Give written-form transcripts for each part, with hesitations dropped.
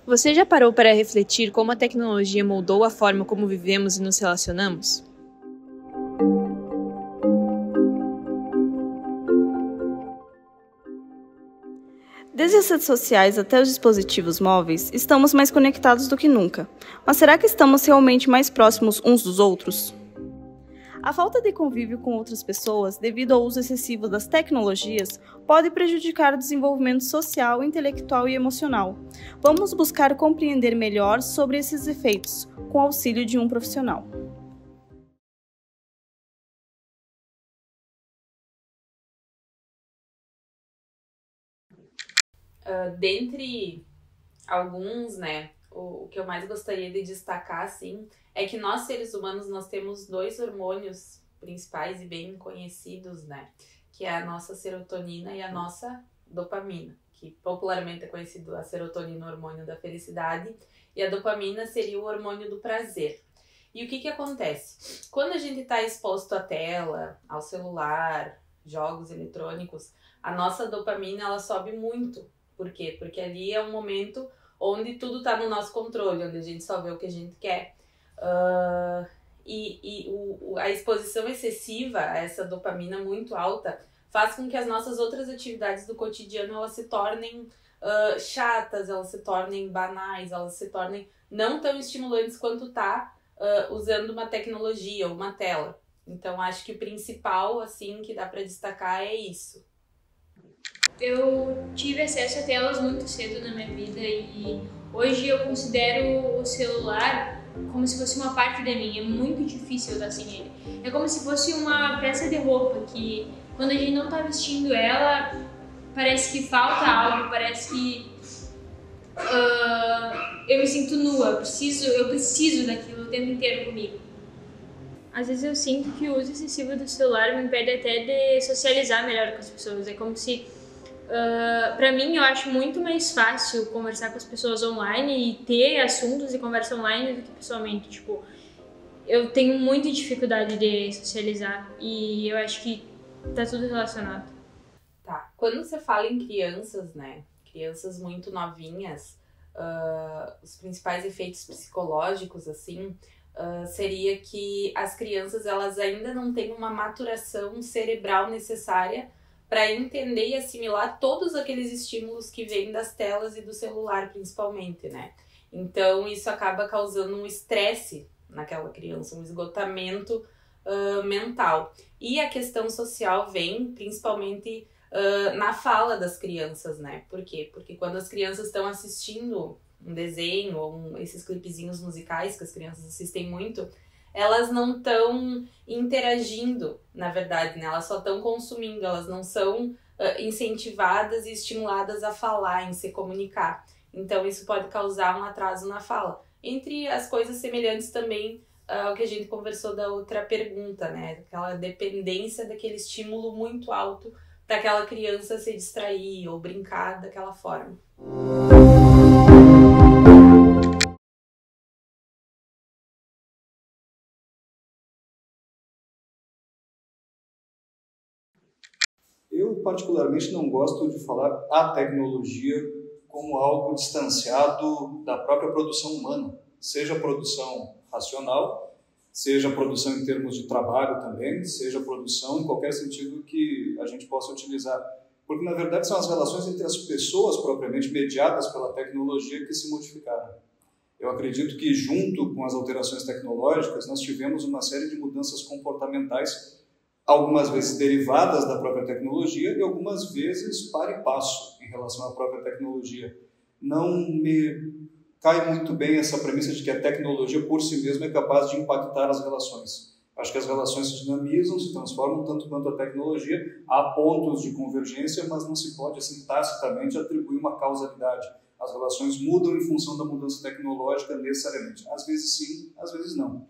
Você já parou para refletir como a tecnologia moldou a forma como vivemos e nos relacionamos? Desde as redes sociais até os dispositivos móveis, estamos mais conectados do que nunca. Mas será que estamos realmente mais próximos uns dos outros? A falta de convívio com outras pessoas, devido ao uso excessivo das tecnologias, pode prejudicar o desenvolvimento social, intelectual e emocional. Vamos buscar compreender melhor sobre esses efeitos, com o auxílio de um profissional. Dentre alguns, né, o que eu mais gostaria de destacar, assim, é que nós, seres humanos, nós temos dois hormônios principais e bem conhecidos, né, que é a nossa serotonina e a nossa dopamina, que popularmente é conhecido a serotonina, o hormônio da felicidade, e a dopamina seria o hormônio do prazer. E o que acontece? Quando a gente está exposto à tela, ao celular, jogos eletrônicos, a nossa dopamina ela sobe muito. Por quê? Porque ali é um momento onde tudo está no nosso controle, onde a gente só vê o que a gente quer. A exposição excessiva a essa dopamina muito alta faz com que as nossas outras atividades do cotidiano elas se tornem chatas, elas se tornem banais, elas se tornem não tão estimulantes quanto tá usando uma tecnologia ou uma tela. Então acho que o principal assim que dá para destacar é isso. Eu tive acesso a telas muito cedo na minha vida e hoje eu considero o celular como se fosse uma parte de mim. É muito difícil eu estar sem ele. É como se fosse uma peça de roupa que quando a gente não está vestindo ela, parece que falta algo, parece que eu me sinto nua, eu preciso daquilo o tempo inteiro comigo. Às vezes eu sinto que o uso excessivo do celular me impede até de socializar melhor com as pessoas. É como se pra mim, eu acho muito mais fácil conversar com as pessoas online e ter assuntos de conversa online do que pessoalmente. Tipo, eu tenho muita dificuldade de socializar e eu acho que tá tudo relacionado. Tá. Quando você fala em crianças, né? Crianças muito novinhas, os principais efeitos psicológicos, assim, seria que as crianças elas ainda não têm uma maturação cerebral necessária para entender e assimilar todos aqueles estímulos que vêm das telas e do celular, principalmente, né? Então, isso acaba causando um estresse naquela criança, um esgotamento mental. E a questão social vem, principalmente, na fala das crianças, né? Por quê? Porque quando as crianças estão assistindo um desenho ou esses clipezinhos musicais que as crianças assistem muito, elas não estão interagindo, na verdade, né? Elas só estão consumindo, elas não são incentivadas e estimuladas a falar, em se comunicar. Então isso pode causar um atraso na fala. Entre as coisas semelhantes também ao que a gente conversou da outra pergunta, né? Aquela dependência daquele estímulo muito alto para aquela criança se distrair ou brincar daquela forma. Eu, particularmente, não gosto de falar a tecnologia como algo distanciado da própria produção humana, seja a produção racional, seja a produção em termos de trabalho também, seja a produção em qualquer sentido que a gente possa utilizar. Porque, na verdade, são as relações entre as pessoas propriamente mediadas pela tecnologia que se modificaram. Eu acredito que, junto com as alterações tecnológicas, nós tivemos uma série de mudanças comportamentais, algumas vezes derivadas da própria tecnologia e algumas vezes par e passo em relação à própria tecnologia. Não me cai muito bem essa premissa de que a tecnologia por si mesma é capaz de impactar as relações. Acho que as relações se dinamizam, se transformam tanto quanto a tecnologia, há pontos de convergência, mas não se pode assim tacitamente atribuir uma causalidade. As relações mudam em função da mudança tecnológica necessariamente. Às vezes sim, às vezes não.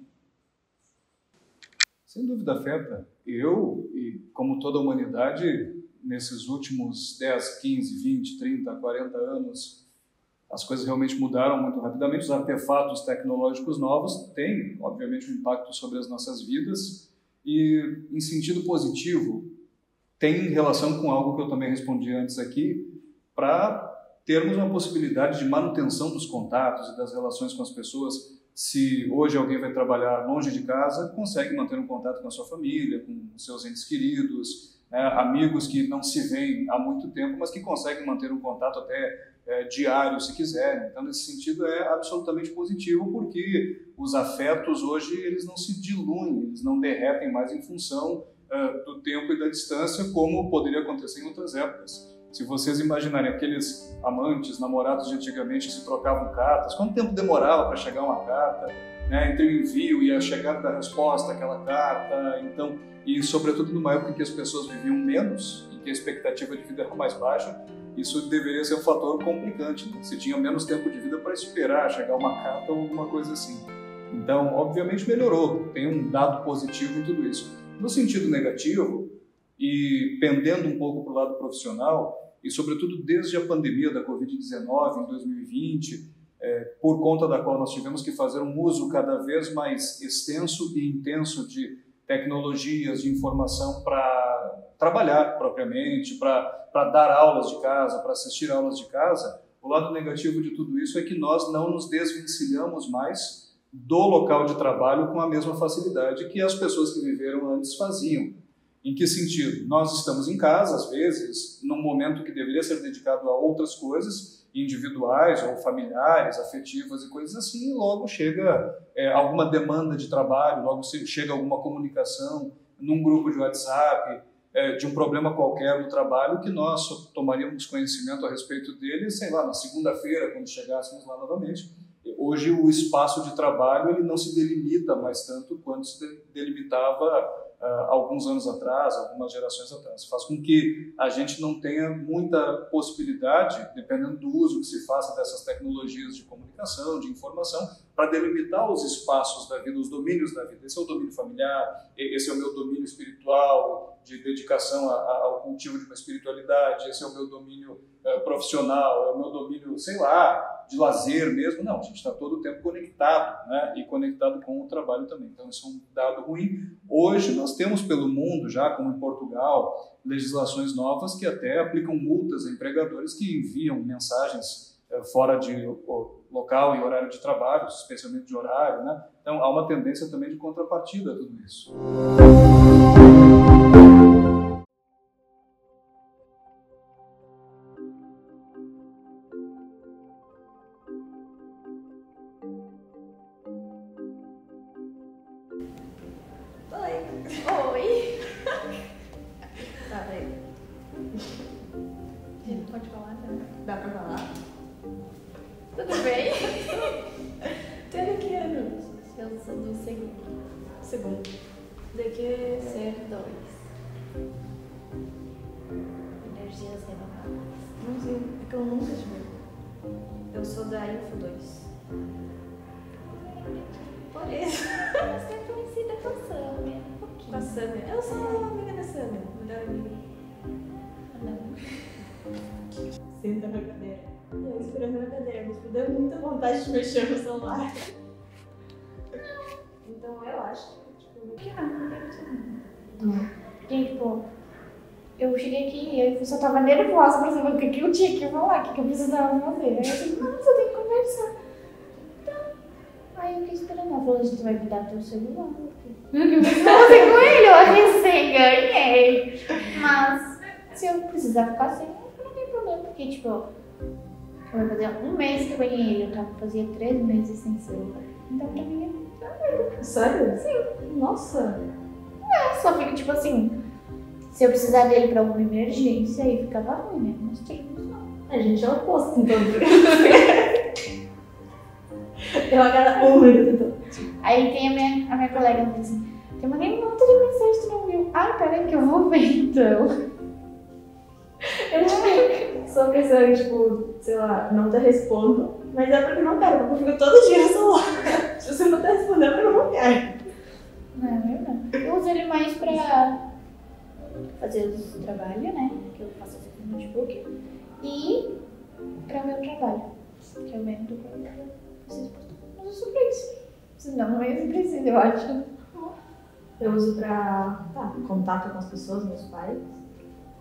Sem dúvida afeta. Eu, e como toda a humanidade, nesses últimos 10, 15, 20, 30, 40 anos, as coisas realmente mudaram muito rapidamente. Os artefatos tecnológicos novos têm, obviamente, um impacto sobre as nossas vidas e, em sentido positivo, tem relação com algo que eu também respondi antes aqui, para termos uma possibilidade de manutenção dos contatos e das relações com as pessoas. Se hoje alguém vai trabalhar longe de casa, consegue manter um contato com a sua família, com os seus entes queridos, né, amigos que não se veem há muito tempo, mas que conseguem manter um contato até diário, se quiserem. Então, nesse sentido, é absolutamente positivo, porque os afetos hoje eles não se diluem, eles não derretem mais em função do tempo e da distância, como poderia acontecer em outras épocas. Se vocês imaginarem aqueles amantes, namorados de antigamente que se trocavam cartas, quanto tempo demorava para chegar uma carta, né, entre o envio e a chegada da resposta àquela carta, então, e sobretudo numa época em que as pessoas viviam menos e que a expectativa de vida era mais baixa, isso deveria ser um fator complicante, né? Se tinha menos tempo de vida para esperar chegar uma carta ou alguma coisa assim. Então, obviamente melhorou, tem um dado positivo em tudo isso. No sentido negativo, e pendendo um pouco para o lado profissional, e sobretudo desde a pandemia da Covid-19 em 2020, por conta da qual nós tivemos que fazer um uso cada vez mais extenso e intenso de tecnologias de informação para trabalhar propriamente, para dar aulas de casa, para assistir aulas de casa, o lado negativo de tudo isso é que nós não nos desvencilhamos mais do local de trabalho com a mesma facilidade que as pessoas que viveram antes faziam. Em que sentido? Nós estamos em casa, às vezes, num momento que deveria ser dedicado a outras coisas, individuais ou familiares, afetivas e coisas assim, e logo chega alguma demanda de trabalho, logo chega alguma comunicação num grupo de WhatsApp, de um problema qualquer do trabalho, que nós tomaríamos conhecimento a respeito dele, sei lá, na segunda-feira, quando chegássemos lá novamente. Hoje o espaço de trabalho ele não se delimita mais tanto quanto se delimitava alguns anos atrás, algumas gerações atrás. Faz com que a gente não tenha muita possibilidade, dependendo do uso que se faça dessas tecnologias de comunicação, de informação, para delimitar os espaços da vida, os domínios da vida. Esse é o domínio familiar, esse é o meu domínio espiritual, de dedicação ao cultivo de uma espiritualidade, esse é o meu domínio profissional, é o meu domínio, sei lá, de lazer mesmo. Não, a gente está todo o tempo conectado, né? E conectado com o trabalho também. Então, isso é um dado ruim. Hoje, nós temos pelo mundo, já como em Portugal, legislações novas que até aplicam multas a empregadores que enviam mensagens fora de local e horário de trabalho, especialmente de horário, né? Então, há uma tendência também de contrapartida a tudo isso. Oi! Tá, peraí. Pode falar, né? Dá pra falar? Tudo bem? Tem que anos? Eu sou do segundo. Daqui ser 2. Energias renováveis. Não sei, porque eu nunca tive. Eu sou da Info 2. Por isso. Eu sempre conheci da Samia. Com a Samia. Eu sou amiga da Samia, melhor amiga. Não. Senta na cadeira. Eu esperando na cadeira, mas me deu muita vontade de mexer no celular. Então eu acho que Gente, tipo, eu cheguei aqui e eu só tava nervosa pra saber o que eu tinha que falar, o que eu precisava fazer. Aí eu disse, nossa, eu tenho que conversar. Então, aí eu fiquei esperando. Ela falou, a gente vai me dar teu celular. Eu fiz com ele, eu recém ganhei. Mas se eu precisar ficar sem, não tem problema, porque tipo, vai fazer 1 mês que eu ganhei ele, fazia 3 meses sem celular. Então pra mim é... Sério? Sim. Nossa! Só fica tipo assim, se eu precisar dele pra alguma emergência, aí ficava ruim, né? Mas temos não. A gente é o oposto, então. Eu a cada 1 minuto. Aí tem a minha colega, ela diz assim, eu mandei um monte de mensagem, tu não viu? Ai, peraí que eu vou ver então. Eu tipo, sou uma pessoa que, tipo, sei lá, não te respondo, mas é porque não quero, porque eu fico todo dia no celular. Se você não tá respondendo, eu não quero. Não é verdade. Eu uso ele mais pra fazer os trabalhos, né? Que eu faço assim no notebook. E pra o meu trabalho. Que eu vendo quando eu preciso postar. Mas eu uso pra isso. Senão não é preciso, eu acho. Eu uso pra contato com as pessoas, meus pais.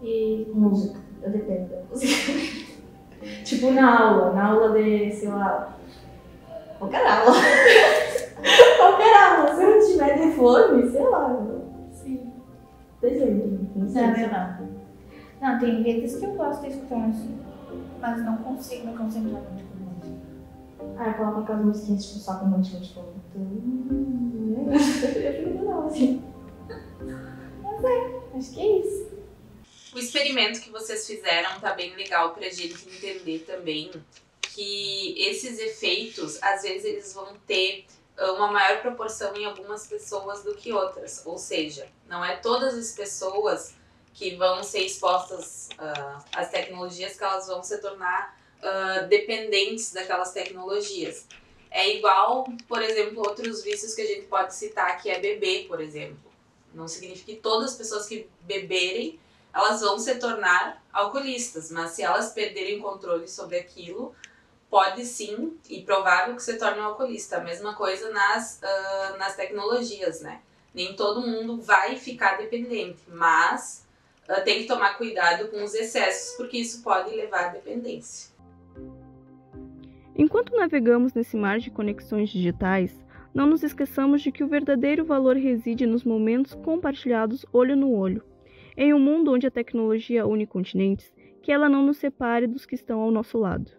E música. Eu dependo da música. Tipo na aula de, sei lá, qualquer aula. Qualquer aula, se eu não tiver de fone, sei lá. Sim. Não sei. Não, tem vezes que eu gosto de escutar assim, mas não consigo me concentrar muito com música. Ah, eu coloco aquelas musiquinhas tipo só com um monte de fogo. Eu fico legal assim. Mas acho que é isso. O experimento que vocês fizeram tá bem legal pra gente entender também que esses efeitos, às vezes, eles vão ter uma maior proporção em algumas pessoas do que outras. Ou seja, não é todas as pessoas que vão ser expostas às tecnologias que elas vão se tornar dependentes daquelas tecnologias. É igual, por exemplo, outros vícios que a gente pode citar, que é beber, por exemplo. Não significa que todas as pessoas que beberem, elas vão se tornar alcoolistas, mas se elas perderem controle sobre aquilo, pode sim, e provável que se torne um alcoolista. A mesma coisa nas tecnologias, né? Nem todo mundo vai ficar dependente, mas tem que tomar cuidado com os excessos, porque isso pode levar à dependência. Enquanto navegamos nesse mar de conexões digitais, não nos esqueçamos de que o verdadeiro valor reside nos momentos compartilhados olho no olho. Em um mundo onde a tecnologia une continentes, que ela não nos separe dos que estão ao nosso lado.